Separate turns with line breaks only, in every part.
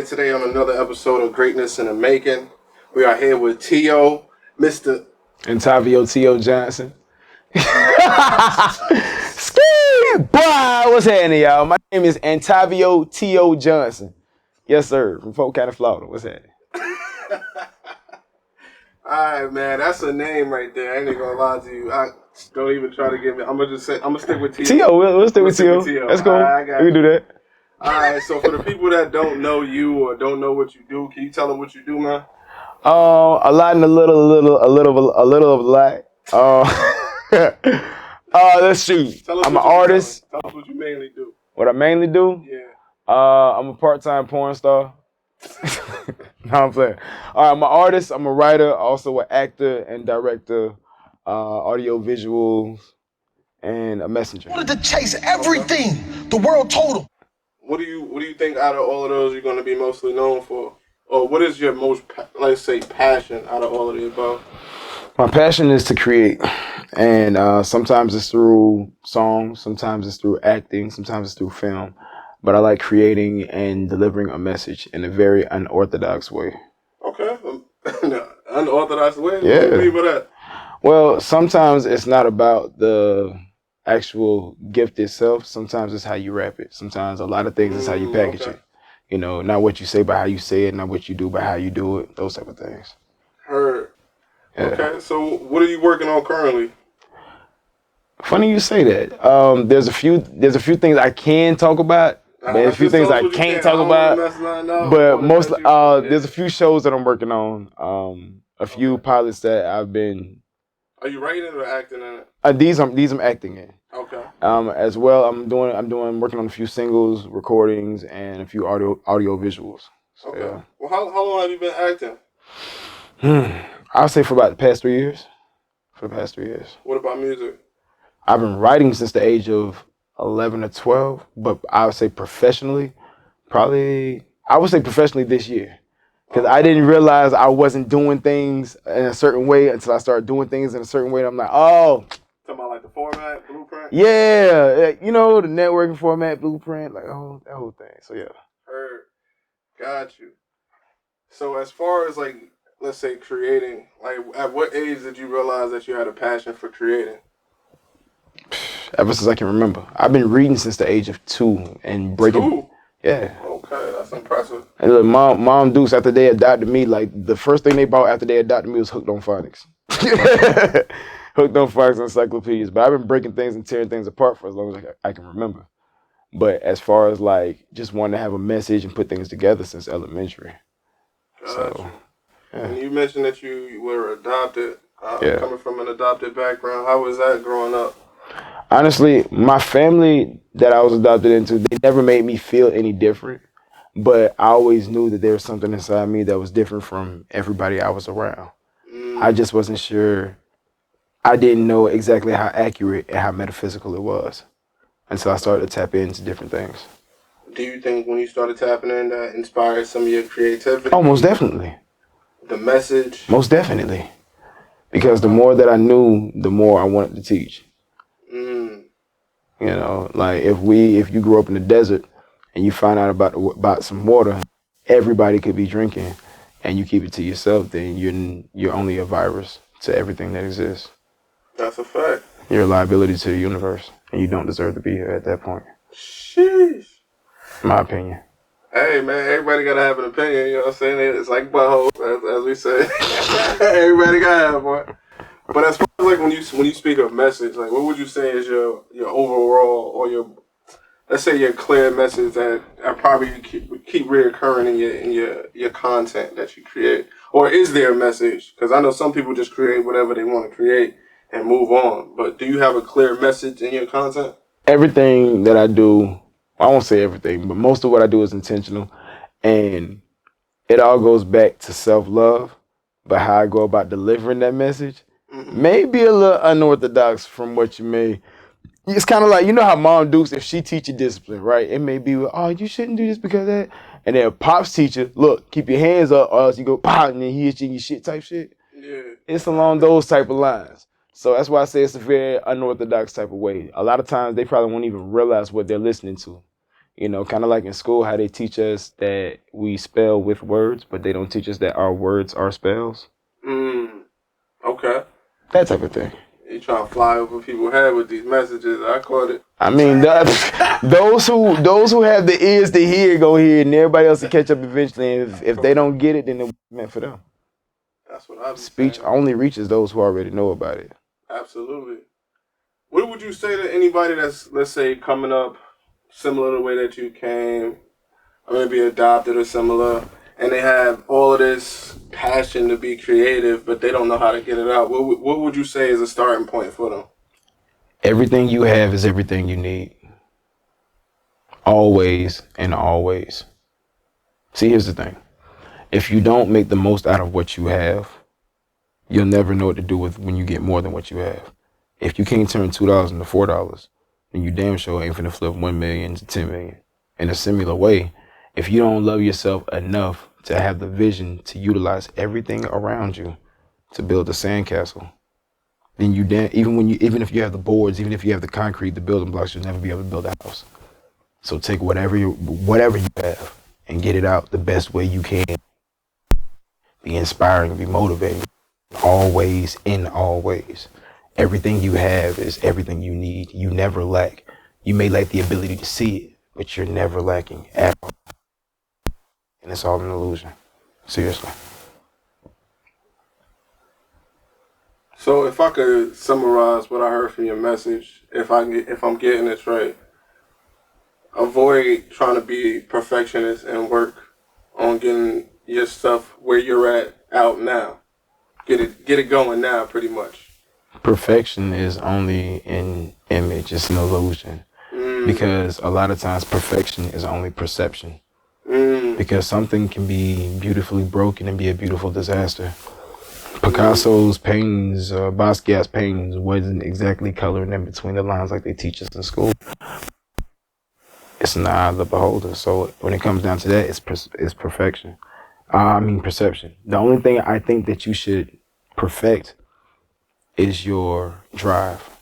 today on another episode of Greatness in the Making. We are here with T.O, Mr.
Antavio T.O Johnson. Ski! Boy, what's happening, y'all? My name is Antavio T.O Johnson. Yes, sir. From Polk County, Florida. What's happening?
Alright, man. That's a name right there. I ain't even gonna lie to you. Don't even try to get me. I'm gonna stick with T.O.
T.O, we'll stick with T.O. That's cool.
Right,
we can do that.
Alright, so for the people that don't know you or don't know what you do, can you tell them what you do, man?
A lot and a little of a lot. Let's shoot. I'm an artist.
Tell us what you mainly do.
What I mainly do?
Yeah.
I'm a part-time porn star. No, I'm playing. All right, I'm an artist. I'm a writer, also an actor and director, audio visuals, and a messenger.
Wanted to chase everything the world told him.
What do you think out of all of those you're going to be mostly known for? Or what is your most, let's say, passion out of all of the above?
My passion is to create. And sometimes it's through songs, sometimes it's through acting, sometimes it's through film. But I like creating and delivering a message in a very unorthodox way.
Okay. Unorthodox way?
Yeah.
What do you mean by that?
Well, sometimes it's not about the actual gift itself. Sometimes it's how you rap it. Sometimes a lot of things is how you package it. You know, not what you say, but how you say it, not what you do, but how you do it. Those type of things.
Heard.
Yeah.
Okay, so what are you working on currently?
Funny you say that. There's a few things I can talk about, but there's a few things I can't talk about. But mostly, there's a few shows that I'm working on. A few pilots that I've been.
Are you writing or acting in it?
These I'm acting in.
Okay.
As well, I'm working on a few singles, recordings, and a few audio visuals. So,
okay.
Yeah.
Well, how long have you been acting?
I'll say for about the past 3 years. For the past 3 years.
What about music?
I've been writing since the age of 11 or 12, but I would say professionally, this year. Because I didn't realize I wasn't doing things in a certain way until I started doing things in a certain way. And I'm like, oh.
Talking about like the format, blueprint?
Yeah, you know, the networking format, blueprint, like that whole thing. So yeah.
Heard. Got you. So as far as like, let's say creating, like at what age did you realize that you had a passion for creating?
Ever since I can remember. I've been reading since the age of 2 and breaking.
2?
Yeah.
Okay, that's impressive.
And look, mom Dukes, after they adopted me, like the first thing they bought after they adopted me was Hooked on Phonics. Hooked on Phonics encyclopedias. But I've been breaking things and tearing things apart for as long as I can remember. But as far as like just wanting to have a message and put things together since elementary.
Gotcha. Yeah. And you mentioned that you were adopted, coming from an adopted background. How was that growing up?
Honestly, my family that I was adopted into, they never made me feel any different. But I always knew that there was something inside me that was different from everybody I was around. I just wasn't sure. I didn't know exactly how accurate and how metaphysical it was until I started to tap into different things.
Do you think when you started tapping in that inspired some of your creativity?
Oh, most definitely.
The message?
Most definitely. Because the more that I knew, the more I wanted to teach. You know, like if you grew up in the desert and you find out about some water, everybody could be drinking, and you keep it to yourself, then you're only a virus to everything that exists.
That's a fact.
You're a liability to the universe, and you don't deserve to be here at that point.
Sheesh.
My opinion.
Hey man, everybody gotta have an opinion. You know what I'm saying? It's like butthole, as we say. Everybody gotta have one. But as far as like when you speak of message, like what would you say is your overall or your, let's say, your clear message that probably keep reoccurring in your content that you create? Or is there a message? Because I know some people just create whatever they want to create and move on. But do you have a clear message in your content?
Everything that I do, I won't say everything, but most of what I do is intentional, and it all goes back to self-love. But how I go about delivering that message may be a little unorthodox from what you may. It's kind of like, you know how Mom Dukes, if she teach you discipline, right? It may be, oh, you shouldn't do this because of that. And then Pop's teacher, look, keep your hands up or else you go, pow, and then he hits you in your shit type shit.
Yeah.
It's along those type of lines. So that's why I say it's a very unorthodox type of way. A lot of times they probably won't even realize what they're listening to. You know, kind of like in school, how they teach us that we spell with words, but they don't teach us that our words are spells.
Okay.
That type of thing.
You trying to fly over people's head with these messages. I caught it.
I mean, those who have the ears to hear, go hear, and everybody else will catch up eventually. And if they don't get it, then it's meant for them.
That's what I'm
Speech
saying.
only reaches those who already know about it.
Absolutely. What would you say to anybody that's, let's say, coming up similar to the way that you came, or maybe adopted or similar, and they have all of this passion to be creative, but they don't know how to get it out? What would you say is a starting point for them?
Everything you have is everything you need. Always and always. See, here's the thing. If you don't make the most out of what you have, you'll never know what to do with when you get more than what you have. If you can't turn $2 into $4, then you damn sure ain't finna flip 1 million to 10 million. In a similar way, if you don't love yourself enough to have the vision to utilize everything around you to build a sandcastle, then even if you have the boards, even if you have the concrete, the building blocks, you'll never be able to build a house. So take whatever you have and get it out the best way you can. Be inspiring, be motivating, always, in all ways. Everything you have is everything you need. You never lack. You may lack the ability to see it, but you're never lacking at all. And it's all an illusion. Seriously.
So if I could summarize what I heard from your message, if I'm getting this right, avoid trying to be perfectionist and work on getting your stuff where you're at out now. Get it going now, pretty much.
Perfection is only an image. It's an illusion. Because a lot of times perfection is only perception. Because something can be beautifully broken and be a beautiful disaster. Picasso's paintings, Basquiat's paintings wasn't exactly coloring in between the lines like they teach us in school. It's in the eye of the beholder. So when it comes down to that, it's perfection. Perception. The only thing I think that you should perfect is your drive,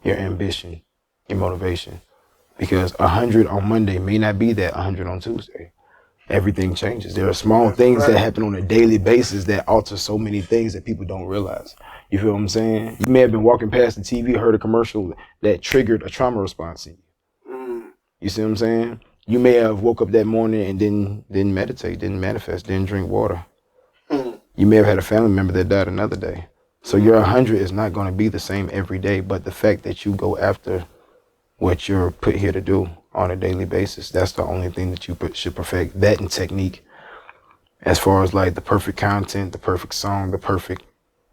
your ambition, your motivation. Because 100 on Monday may not be that 100 on Tuesday. Everything changes. There are small things that happen on a daily basis that alter so many things that people don't realize. You feel what I'm saying? You may have been walking past the TV, heard a commercial that triggered a trauma response in you. You see what I'm saying? You may have woke up that morning and didn't meditate, didn't manifest, didn't drink water. You may have had a family member that died another day. So your 100 is not going to be the same every day, but the fact that you go after what you're put here to do on a daily basis, that's the only thing that you should perfect. That and technique. As far as like the perfect content, the perfect song, the perfect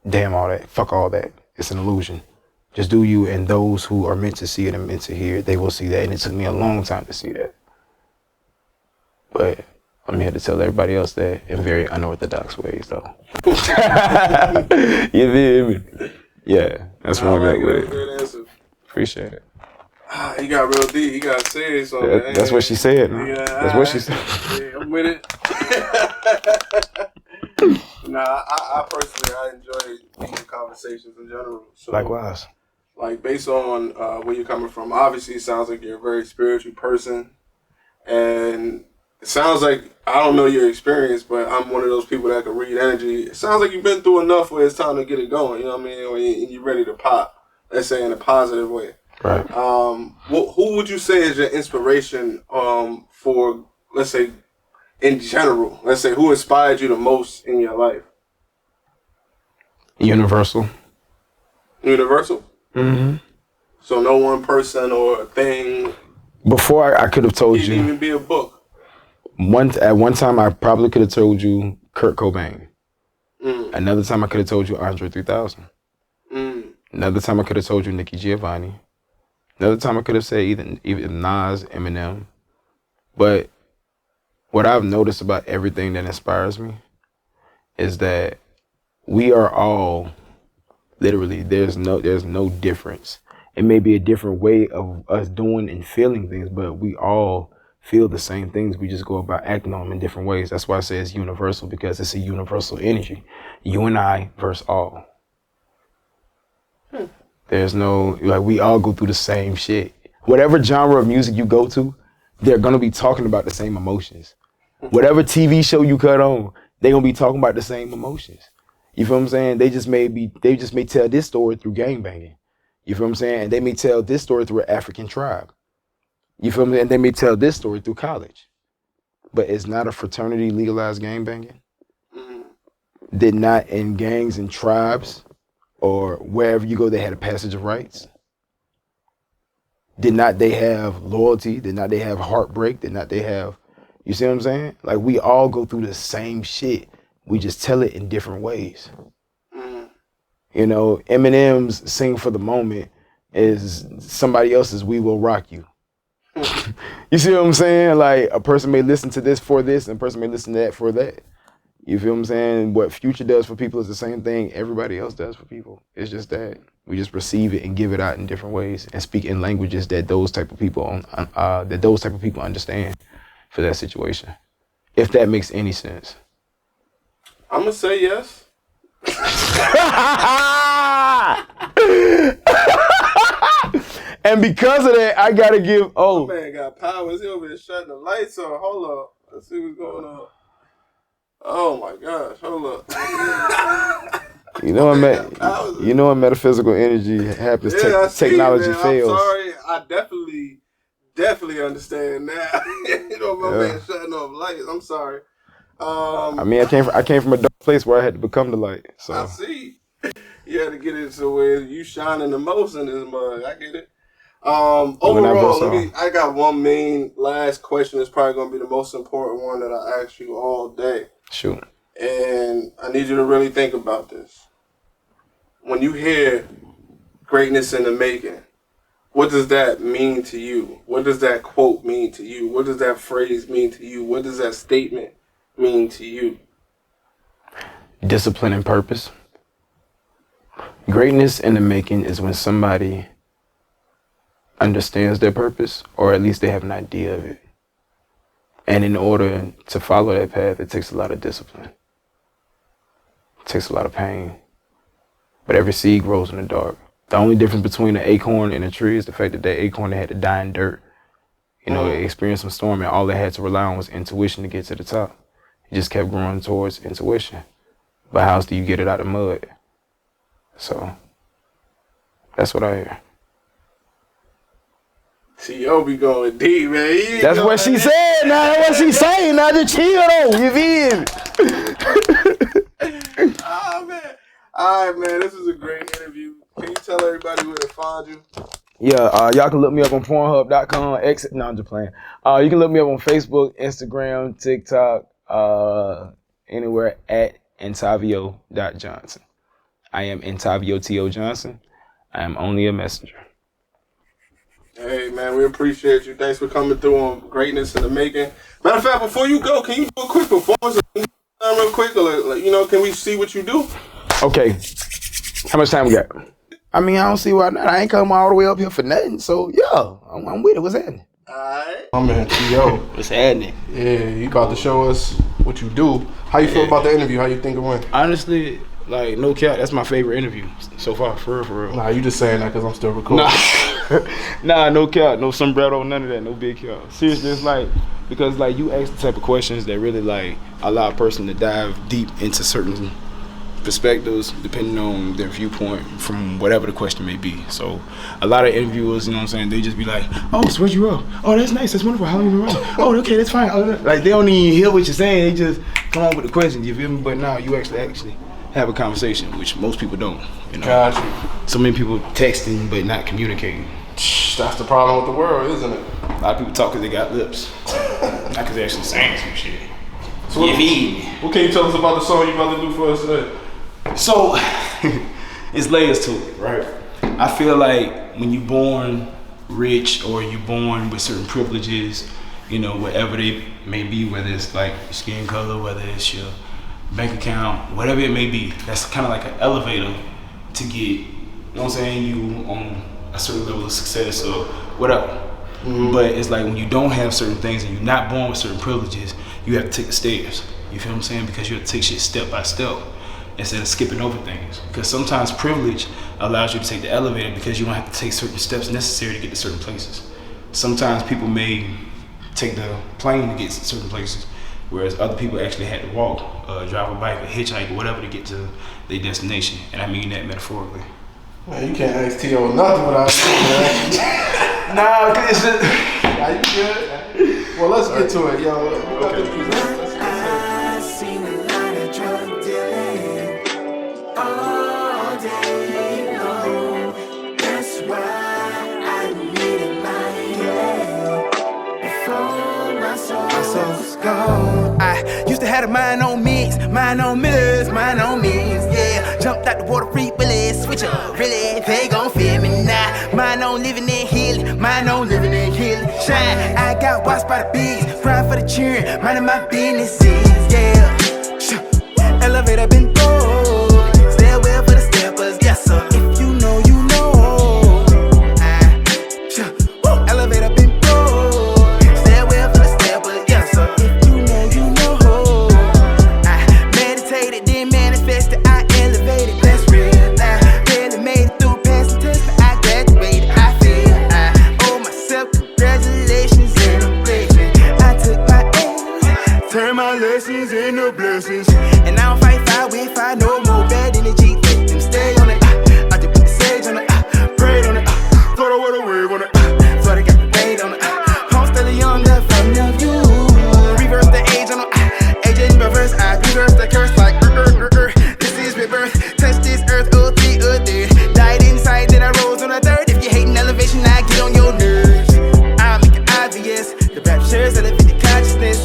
all that. Fuck all that. It's an illusion. Just do you, and those who are meant to see it and meant to hear it, they will see that. And it took me a long time to see that. But I'm here to tell everybody else that in very unorthodox ways, though. You feel me? Yeah, that's what I'm at with it.
Great answer.
Appreciate it.
He got real deep. He got serious on that.
That's what she said. No?
Yeah,
that's what she said.
Yeah, I'm with it. I personally enjoy these conversations in general. So,
likewise.
Like based on where you're coming from, obviously it sounds like you're a very spiritual person, and it sounds like, I don't know your experience, but I'm one of those people that can read energy. It sounds like you've been through enough where it's time to get it going. You know what I mean? Or you're ready to pop. Let's say in a positive way.
Right.
Who would you say is your inspiration for, let's say, in general? Let's say, who inspired you the most in your life?
Universal.
Universal?
Mm-hmm.
So no one person or thing.
Before I could have told
It
you.
can even be a book.
At one time, I probably could have told you Kurt Cobain. Another time, I could have told you Andre 3000. Another time, I could have told you Nikki Giovanni. Another time, I could have said either Nas, Eminem. But what I've noticed about everything that inspires me is that we are all, literally, there's no difference. It may be a different way of us doing and feeling things, but we all feel the same things. We just go about acting on them in different ways. That's why I say it's universal, because it's a universal energy. You and I versus all. There's no, like, we all go through the same shit. Whatever genre of music you go to, they're gonna be talking about the same emotions. Whatever TV show you cut on, they're gonna be talking about the same emotions. You feel what I'm saying? They just may tell this story through gangbanging. You feel what I'm saying? And they may tell this story through an African tribe. You feel me? And they may tell this story through college. But it's not a fraternity legalized gangbanging. Did not in gangs and tribes or wherever you go, they had a passage of rights. Did not they have loyalty? Did not they have heartbreak? Did not they have, you see what I'm saying? Like, we all go through the same shit. We just tell it in different ways. You know, Eminem's Sing for the Moment is somebody else's We Will Rock You. You see what I'm saying? Like, a person may listen to this for this, and a person may listen to that for that. You feel what I'm saying? What Future does for people is the same thing everybody else does for people. It's just that we just receive it and give it out in different ways and speak in languages that those type of people understand for that situation. If that makes any sense.
I'm gonna say yes.
And because of that, I gotta give. Oh,
my man got powers. He over here shutting the lights on. Hold up. Let's see what's going on. Oh my gosh. Hold up.
You know what metaphysical energy happens. Technology fails.
I'm sorry. I definitely understand now. You know, my man shutting off lights. I'm sorry.
I mean, I came from a dark place where I had to become the light. So
I see. You had to get into where you shining the most in this mug. I get it. Overall, I got one main last question. It's probably going to be the most important one that I ask you all day.
Sure.
And I need you to really think about this. When you hear greatness in the making, what does that mean to you? What does that quote mean to you? What does that phrase mean to you? What does that statement mean to you?
Discipline and purpose. Greatness in the making is when somebody understands their purpose, or at least they have an idea of it. And in order to follow that path, it takes a lot of discipline. It takes a lot of pain. But every seed grows in the dark. The only difference between an acorn and a tree is the fact that that acorn had to die in dirt. You know, it experienced some storm, and all they had to rely on was intuition to get to the top. It just kept growing towards intuition. But how else do you get it out of mud? So, that's what I hear.
T.O. be going deep, man.
That's what she said. Now that's what she saying. Now just chill though. You feel me?
Oh man. All right, man. This is a great interview. Can you tell everybody where to find you?
Yeah, y'all can look me up on Pornhub.com. No, I'm just playing. You can look me up on Facebook, Instagram, TikTok, anywhere at Antavio Johnson. I am Antavio T.O Johnson. I am only a messenger.
Hey, man, we appreciate you. Thanks for coming through on Greatness in the Making. Matter of fact, before you go, can you do a quick performance real quick? Or, you know, can we see what you do?
Okay. How much time we got? I mean, I don't see why not. I ain't come all the way up here for nothing. So, yeah, I'm with it. What's happening?
All right.
My man, T.O.
What's happening?
Yeah, you about to show us what you do. How you feel about the interview? How you think it went?
Honestly, like, no cap, that's my favorite interview so far, for real.
Nah, you just saying that because I'm still recording.
Nah, no cap, no sombrero, none of that, no big cap. Seriously, it's like, because like you ask the type of questions that really like allow a person to dive deep into certain perspectives depending on their viewpoint from whatever the question may be. So a lot of interviewers, you know what I'm saying, they just be like, oh, so where'd you roll? Oh, that's nice, that's wonderful, how long you been rolling? Oh, okay, that's fine. Like, they don't even hear what you're saying, they just come on with the questions, you feel me? But now you actually have a conversation, which most people don't, you know.
Gotcha.
So many people texting but not communicating.
That's the problem with the world, isn't it?
A lot of people talk because they got lips, not because they're actually saying some shit.
So what can you tell us about the song you about to do for us today?
So, it's layers to it, right? I feel like when you're born rich or you're born with certain privileges, you know, whatever they may be, whether it's like your skin color, whether it's your bank account, whatever it may be, that's kind of like an elevator to get, you know what I'm saying, you on a certain level of success or whatever. Mm-hmm. But it's like when you don't have certain things and you're not born with certain privileges, you have to take the stairs. You feel what I'm saying? Because you have to take shit step by step instead of skipping over things. Because sometimes privilege allows you to take the elevator because you don't have to take certain steps necessary to get to certain places. Sometimes people may
take the plane to get to certain places, whereas other people actually had to walk, drive a bike, or hitchhike, or whatever to get to their destination. And I mean that metaphorically.
Man, you can't ask T.O nothing without saying that.
Nah, cause it's just...
Nah, you good? Well, let's get to it, yo.
I seen a lot of drug dealing all day long. That's why I needed my healing before my soul's gone.
I used to have a mind on mix, mind on millers, mind on mix, yeah. Jumped out the water, free willies, switch up, really, they gon' feel me now. Mind on living and healing, mind on living and healing. Shine, I got watched by the bees, grind for the cheering, minding my businesses, yeah. Elevator been broke, stairwell for the steppers, yes sir. If you know, you know. Elevator been broke, stairwell for the steppers, yes sir. If you know, you know. I meditated, then manifested, I elevated, that's real. I barely made it through passing tests, but I graduated, I feel. I owe myself congratulations and a blessing. I took my L's, turned my lessons into blessings. And I don't fight fire with fire no more. Bad energy, let them stay on it. I just put the sage on it, prayed on it, thought I would've wave on it, thought I got the weight on it. I'm still young, left from love you. Reverse the age on it, age in reverse. I reverse the curse like This is rebirth, touch this earth, third. Died inside, then I rose on a third. If you hating elevation, I get on your nerves. I make it obvious, the raptures elevate the consciousness.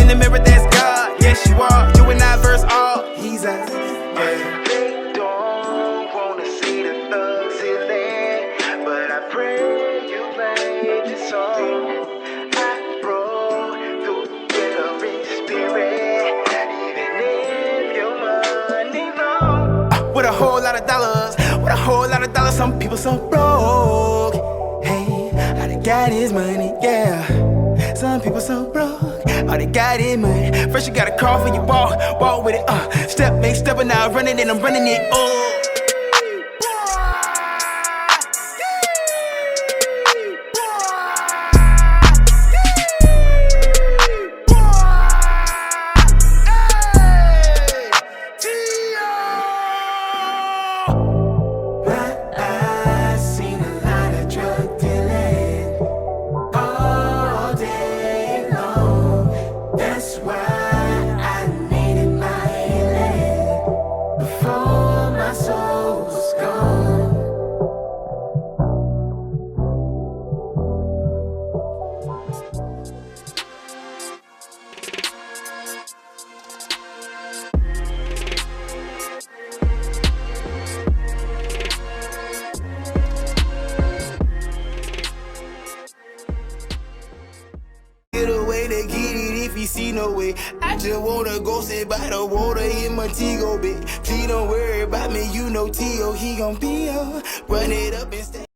In the mirror, there's God, yes you are. You and I verse all, he's us. They don't wanna see the thugs healing, but I pray you play this song. I roll through the rich spirit, even if your money long. With a whole lot of dollars, with a whole lot of dollars, some people so broke. Hey, all they got is money, yeah. Some people so broke, all they got is money. First you gotta crawl for your walk with it. Step, make step, and now running and I'm running it.
I seen a lot of drug dealing all day long. That's why I needed my healing before my soul was gone.
Get away to get it if you see no way. I just wanna go sit by the water in Montego Bay. Please don't worry about me, you know T.O, he gon' be up. Run it up and stay.